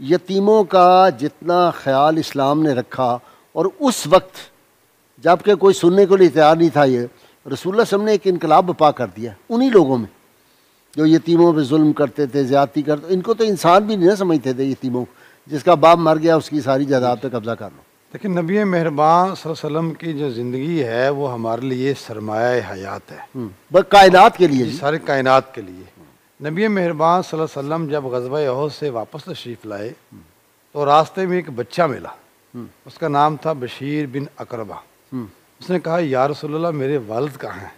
यतीमों का जितना ख्याल इस्लाम ने रखा, और उस वक्त जबकि कोई सुनने को लिए तैयार नहीं था, ये रसूलुल्लाह सल्लल्लाहु अलैहि वसल्लम ने एक इनकलाब बपा कर दिया उन्हीं लोगों में जो यतीमों पे जुल्म करते थे, ज़्यादती करते। इनको तो इंसान भी नहीं ना समझते थे यतीमों, जिसका बाप मर गया उसकी सारी जायदाद पे कब्जा कर लो। लेकिन नबी मेहरबान सल्लल्लाहु अलैहि वसल्लम की जो ज़िंदगी है वो हमारे लिए सरमाया हयात है, बस कायनात के लिए, सारे कायनात के लिए। नबी मेहरबान सल्लल्लाहु अलैहि वसल्लम जब ग़ज़वा उहद से वापस तशरीफ़ लाए तो रास्ते में एक बच्चा मिला, उसका नाम था बशीर बिन अकरबा। उसने कहा या रसूलल्लाह मेरे वालिद कहाँ हैं?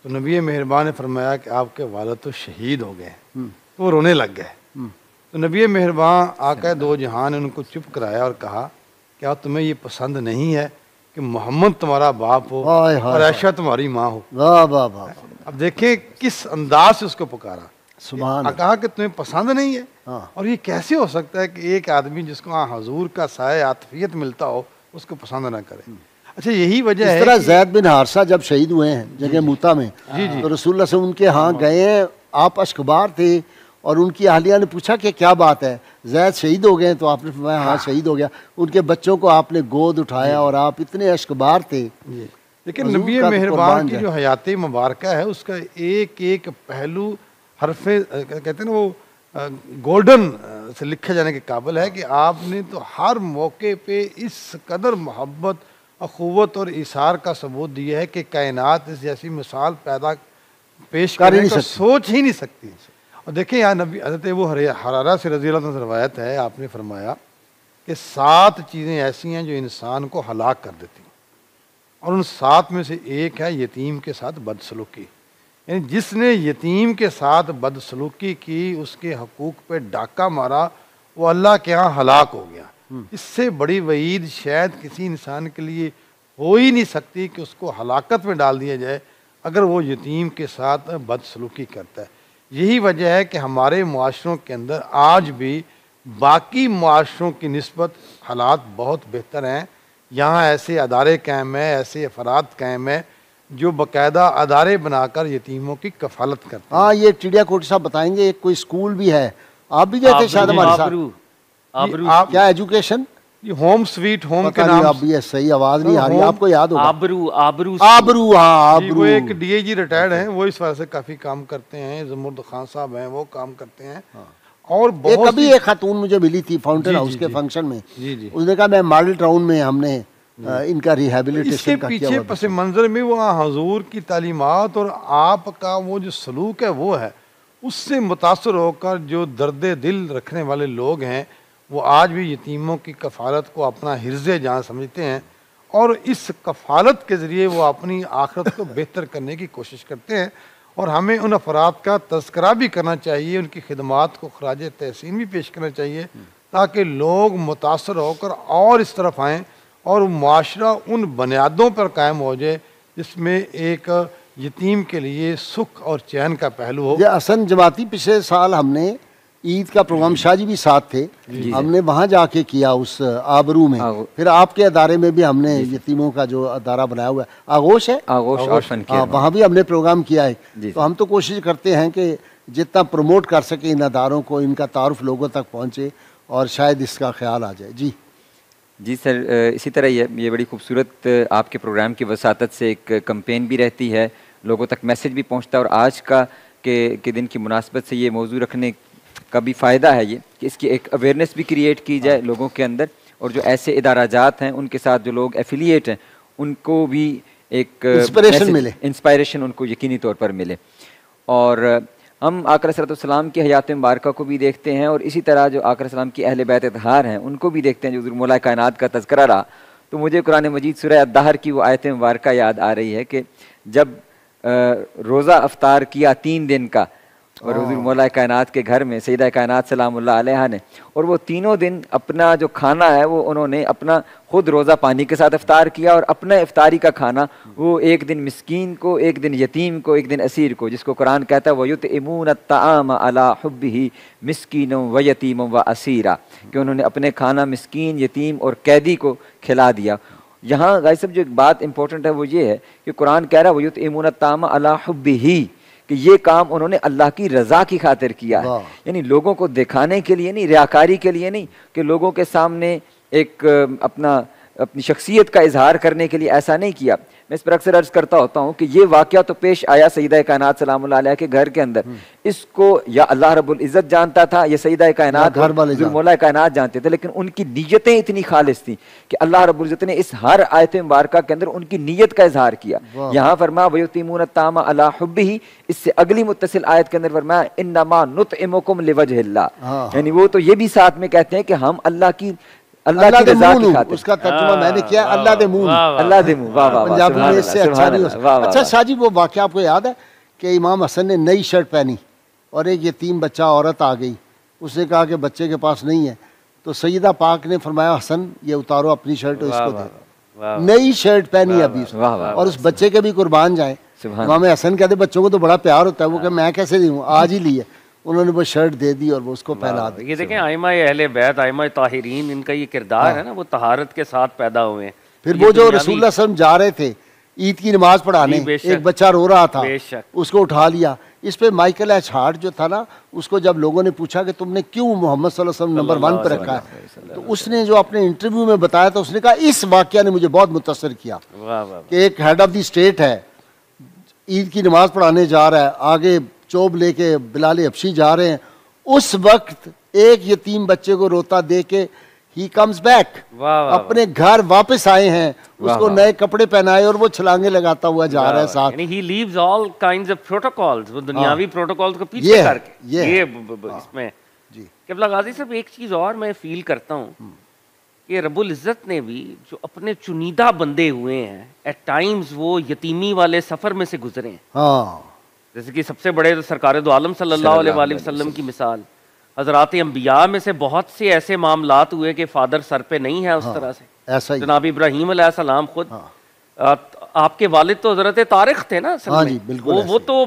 तो नबी मेहरबान ने फरमाया कि आपके वालिद तो शहीद हो गए। तो वो रोने लग गए। तो नबी मेहरबान आका दो जहान ने उनको चुप कराया और कहा क्या तुम्हें ये पसंद नहीं है कि मोहम्मद तुम्हारा बाप हो और आयशा तुम्हारी माँ हो? वाह वाह वाह। अब देखें किस अंदाज से उसको पुकारा, सुभान। कहा कि तुम्हें पसंद नहीं है। और ये कैसे हो सकता है कि एक आदमी जिसको हजूर का साया आतफियत मिलता हो उसको पसंद ना करे? अच्छा, यही वजह है। इस तरह ज़ैद बिन हारिसा जब शहीद हुए हैं जगह मूता में, तो रसूलुल्लाह से उनके यहाँ गए हैं, आप अश्कबार थे और उनकी अहलिया ने पूछा कि क्या बात है, ज़ैद शहीद हो गए? तो आपने फरमाया हाँ शहीद हो गया। उनके बच्चों को आपने गोद उठाया और आप इतने अश्कबार थे। लेकिन नबी मेहरबान की जो हयात मुबारक है उसका एक एक पहलू हरफे कहते हैं ना वो गोल्डन से लिखे जाने के काबिल है कि आपने तो हर मौके पे इस कदर मोहब्बत, अखुवत और इसार का सबूत दिया है कि कायनात इस जैसी मिसाल पैदा पेश करने को सोच ही नहीं सकती। और देखिए यहाँ नबी हज़रत अबू हुरैरा से रज़ी अल्लाह से रवायत है, आपने फरमाया कि 7 चीज़ें ऐसी हैं जो इंसान को हलाक कर देती हैं, और उन 7 में से एक है यतीम के साथ बदसलूकी। यानी जिसने यतीम के साथ बदसलूकी की, उसके हकूक़ पे डाका मारा, वो अल्लाह के यहाँ हलाक हो गया। इससे बड़ी वईद शायद किसी इंसान के लिए हो ही नहीं सकती कि उसको हलाकत में डाल दिया जाए अगर वो यतीम के साथ बदसलूकी करता है। यही वजह है कि हमारे मुआशरों के अंदर आज भी बाकी मुआशरों की निस्बत हालात बहुत बेहतर हैं। यहाँ ऐसे अदारे कायम हैं, ऐसे अफराद कायम हैं जो बाकायदा अदारे बनाकर यतीमों की कफालत करते हैं। हाँ, ये चिड़िया कोट साहब बताएंगे, एक कोई स्कूल भी है, आप भी गए थे शायद हमारे साथ। क्या एजुकेशन, होम स्वीट होम के नाम। आप भी सही आवाज नहीं आ रही, आपको याद होगा। आबरू आबरू आबरू, हाँ आबरू। वो एक डीआईजी रिटायर्ड हैं, वो इस वजह से काफी काम करते हैं। जमुर्द खान साहब हैं, वो काम करते हैं। और बहुत कभी एक खातून मुझे मिली थी फाउंटेन हाउस के फंक्शन में, उसने कहा मैं मॉडल टाउन में हमने इनका रिहेबिलिटेशन का पीछे पस मंजर में वो हजूर की तालीमात और आपका वो जो सलूक है वो है, उससे मुतासर होकर जो दर्द दिल रखने वाले लोग हैं वो आज भी यतीमों की कफालत को अपना हिर्ज़े जान समझते हैं, और इस कफालत के ज़रिए वो अपनी आखिरत को बेहतर करने की कोशिश करते हैं। और हमें उन अफराद का तज़किरा भी करना चाहिए, उनकी खिदमात को खराज तहसीन भी पेश करना चाहिए, ताकि लोग मुतासर होकर और इस तरफ आएँ और मुआशरा उन बुनियादों पर कायम हो जाए जिसमें एक यतीम के लिए सुख और चैन का पहलू हो। हसन जमाती पिछले साल हमने ईद का प्रोग्राम, शाह जी भी साथ थे, हमने वहाँ जाके किया उस आबरू में। फिर आपके अदारे में भी हमने यतीमों का जो अदारा बनाया हुआ है, आगोश है, वहाँ भी हमने प्रोग्राम किया है। तो हम तो कोशिश करते हैं कि जितना प्रमोट कर सके इन अदारों को, इनका तारुफ लोगों तक पहुँचे और शायद इसका ख्याल आ जाए। जी जी सर, इसी तरह ये बड़ी खूबसूरत आपके प्रोग्राम की वसातत से एक कंपेन भी रहती है, लोगों तक मैसेज भी पहुँचता है। और आज के दिन की मुनासबत से ये मौजू रखने का भी फ़ायदा है ये कि इसकी एक अवेयरनेस भी क्रिएट की जाए लोगों के अंदर, और जो ऐसे इदाराजात हैं उनके साथ जो लोग एफिलिएट हैं उनको भी एक इंस्पायरेशन उनको यकीनी तौर पर मिले। और हम आका अलैहिस्सलाम की हयात मुबारक को भी देखते हैं, और इसी तरह जो आका अलैहिस्सलाम की अहले बैत अतहार हैं उनको भी देखते हैं। जो हुज़ूर मौला कायनात का तज़किरा रहा तो मुझे कुरान मजीद सूरह अद-दहर की वो आयत मुबारक याद आ रही है कि जब रोज़ा अफ्तार किया 3 दिन का और हुज़ूर मौला कायनात के घर में सैयदा कायनात सलामुल्लाह अलैहा ने, और वो तीनों दिन अपना जो खाना है वो उन्होंने अपना खुद रोज़ा पानी के साथ इफ्तार किया, और अपना इफ्तारी का खाना वो एक दिन मिस्कीन को, एक दिन यतीम को, एक दिन असीर को, जिसको कुरान कहता है वयुतइमून अत्तआम अला हुब्बिही मिस्कीनम व यतीमम व असीरा, कि उन्होंने अपने खाना मिस्कीन, यतीम और कैदी को खिला दिया। यहाँ गाइस साहब जो एक बात इंपॉर्टेंट है वो ये है कि कुरान कह रहा है वयुतइमून अत्तआम अला हुब्बिही, कि ये काम उन्होंने अल्लाह की रजा की खातिर किया है, यानी लोगों को दिखाने के लिए नहीं, रियाकारी के लिए नहीं, कि लोगों के सामने एक अपनी शख्सियत का इजहार करने के लिए ऐसा नहीं किया। मैं इस पर अक्सर अर्ज करता होता हूँ कि ये वाक़या तो पेश आया सईदा कायनात सलामुल्लाह अलैहा के घर के अंदर, इसको या अल्लाह रब्बुल इज़्ज़त जानता था या सईदा कायनात मौला कायनात जानते थे, लेकिन उनकी नीयतें इतनी खालिस थी कि अल्लाह रब्बुल इज़्ज़त ने इस हर आयत मुबारका के अंदर उनकी नीयत का इजहार किया। यहाँ फरमाया वयुतीमून अत्तामा अला हुब्बिही, इससे अगली मुत्तसिल आयत के अंदर फरमाया इन्नमा नुतइमुकुम लिवजहिल्लाह, यानी वो तो ये भी साथ में कहते हैं कि हम अल्लाह की रज़ा की खातिर। उसका तर्जुमा मैंने किया अल्लाह दे मुंह, अल्लाह दे मुंह, वाह वाह, पंजाबी में इससे अच्छा नहीं हो सकता। अच्छा शाह जी, वो वाक़या आपको याद है कि इमाम हसन ने नई शर्ट पहनी और एक यतीम बच्चा औरत आ गई, उसने कहा कि बच्चे के पास नहीं है, तो सईदा पाक ने फरमाया हसन ये उतारो अपनी शर्ट इसको दे। नई शर्ट पहनी अभी और उस बच्चे के भी कुर्बान जाए। इमाम हसन कहते बच्चों को तो बड़ा प्यार होता है, वो कहे मैं कैसे दूँ, आज ही ली है। उन्होंने वो शर्ट दे दी और वो उसको पहना दी। ये देखें आइमा अहले बैत, आइमा ताहिरीन, इनका ये किरदार है ना, वो तहारत के साथ पैदा हुए हैं। फिर वो जो रसूलुल्लाह सल्लल्लाहु अलैहि वसल्लम जा रहे थे ईद की नमाज पढ़ाने, एक बच्चा रो रहा था, उसको उठा लिया। इस पे माइकल एच हार्ट जो था ना, उसको जब लोगों ने पूछा कि तुमने क्यों मोहम्मद सल्लल्लाहु अलैहि वसल्लम नंबर 1 पर रखा है, तो उसने जो अपने इंटरव्यू में बताया था, उसने कहा इस वाकया ने मुझे बहुत मुतासर किया कि एक हेड ऑफ द स्टेट है, ईद की नमाज पढ़ाने जा रहा है, आगे चोब लेके बिलाल हबशी जा रहे हैं, उस वक्त एक यतीम बच्चे को रोता दे के ही कम्स बैक, अपने घर वापस आए हैं, उसको नए कपड़े पहनाए और वो छलांगे लगाता हुआ जा रहा है साथ। He leaves all kinds of protocols, वो दुनियावी प्रोटोकॉल्स को पीछे करके ये इसमें जी। क़िबला गाज़ी साहब, एक चीज और मैं फील करता हूँ कि रब्बुल इज़्ज़त ने भी जो अपने चुनीदा बंदे हुए हैं, एट टाइम्स वो यतीमी वाले सफर में से गुजरे हैं। जैसे कि सबसे बड़े तो सरकार दो आलम सल्लल्लाहु अलैहि वसल्लम की मिसाल, हज़रात अंबिया में से बहुत से ऐसे मामलात हुए कि फादर सर पे नहीं है उस तरह से। ऐसा ही जनाब इब्राहीम अलैहिस्सलाम खुद आपके वालिद तो हज़रत तारिक थे ना, वो तो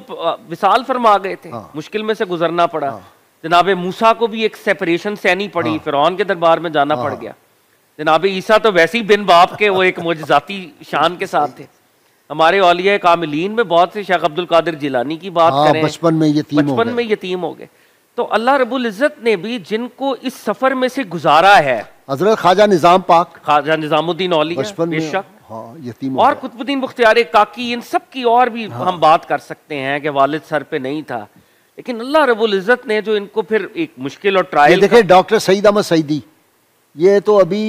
विसाल फरमा गए थे, मुश्किल में से गुजरना पड़ा। जनाब मूसा को भी एक सेपरेशन सहनी पड़ी, फिरौन के दरबार में जाना पड़ गया। जनाब ईसा तो वैसे ही बिन बाप के वो एक मुजज़ाती शान के साथ थे। हमारे औलिया कामिलीन में बहुत से, शेख अब्दुल कादिर जिलानी की बात करें, बचपन में यतीम हो गए। तो अल्लाह रब्बुल इज़्ज़त ने भी जिनको इस सफर में से गुजारा है, हजरत ख्वाजा निजाम पाक, ख्वाजा निजामुद्दीन औलिया बेशक, यतीम और कुतुबुद्दीन बख्तियार काकी, इन सब की और भी हम बात कर सकते हैं कि वालिद सर पे नहीं था, लेकिन अल्लाह रब्बुल इज़्ज़त ने जो इनको फिर एक मुश्किल और ट्रायल। देखे डॉक्टर सईद अहमद सईदी, ये तो अभी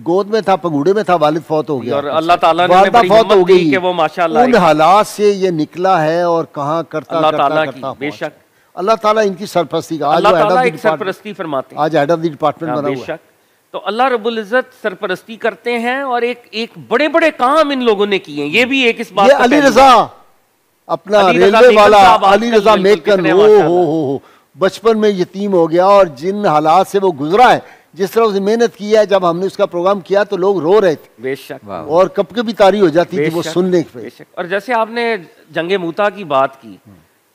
गोद में था, पगूड़े में था, वालिद फौत हो गया और अल्लाह ताला ने बड़ी फौत हो गई कि वो माशाअल्लाह उन हालात से ये निकला है और कहाँ करता अल्लाह ताला करता की बेशक अल्लाह ताला इनकी सरपरस्ती का, अल्लाह ताला एक सरपरस्ती फरमाते हैं, आज हेड ऑफ द डिपार्टमेंट बना हुआ है। तो अल्लाह रब्बुल इज़्ज़त सरपरस्ती करते हैं और एक बड़े बड़े काम इन लोगों ने किए हैं। ये भी एक इस बात, ये अली रजा अपना रेलवे वाला अली रजा मेकन, हो बचपन में यतीम हो गया और जिन हालात से वो गुजरा है, जिस तरह उसने मेहनत की है, जब हमने उसका प्रोग्राम किया तो लोग रो रहे थे बेशक, और कब के भी तारी हो जाती थी वो सुनने पे। और जैसे आपने जंगे मूता की बात की,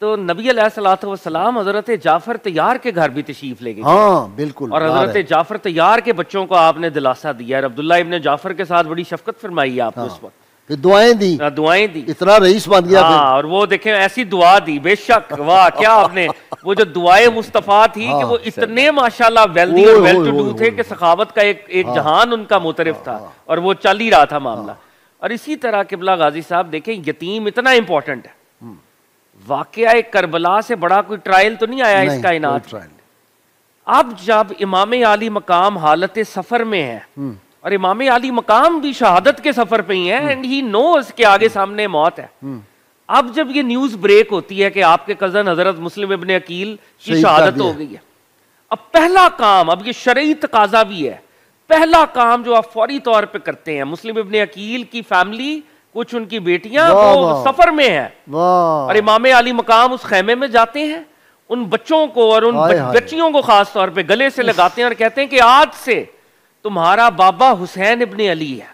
तो नबी अलैहिस्सलातु वस्सलाम हजरत जाफर तैयार के घर भी तशरीफ ले गए। हाँ बिल्कुल, और हजरत जाफर तैयार के बच्चों को आपने दिलासा दिया, अब्दुल्ला इब्ने जाफर के साथ बड़ी शफकत फरमाई आपने उस वक्त, फिर दुआएं दी, इतना रईस बन गया। और वो देखें ऐसी दुआ दी, बेशक वाह क्या आपने, वो जो दुआए मुस्तफा थी कि वो इतने माशाल्लाह वेल्दी और वेल टू डू थे कि सखावत का एक जहान उनका मुतरिफ था और वो चल ही रहा था मामला। और इसी तरह क़िबला गाजी साहब देखें, यतीम इतना इंपॉर्टेंट है, वाकया करबला से बड़ा कोई ट्रायल तो नहीं आया इस कायनात। अब जब इमाम आली मकाम हालत सफर में है और इमाम आली मकाम भी शहादत के सफर पे ही है, एंड ही नोज के आगे सामने मौत है। अब जब ये न्यूज ब्रेक होती है कि आपके कजन हजरत मुस्लिम इब्ने अकील की शहादत हो गई है, अब पहला काम, अब ये शरई तकाजा भी है, पहला काम जो आप फौरी तौर पे करते हैं, मुस्लिम इब्ने अकील की फैमिली, कुछ उनकी बेटियां वो सफर में है और इमाम आली मकाम उस खैमे में जाते हैं, उन बच्चों को और उन बच्चियों को खास तौर पे गले से लगाते हैं और कहते हैं कि आज से तुम्हारा बाबा हुसैन इब्ने अली है।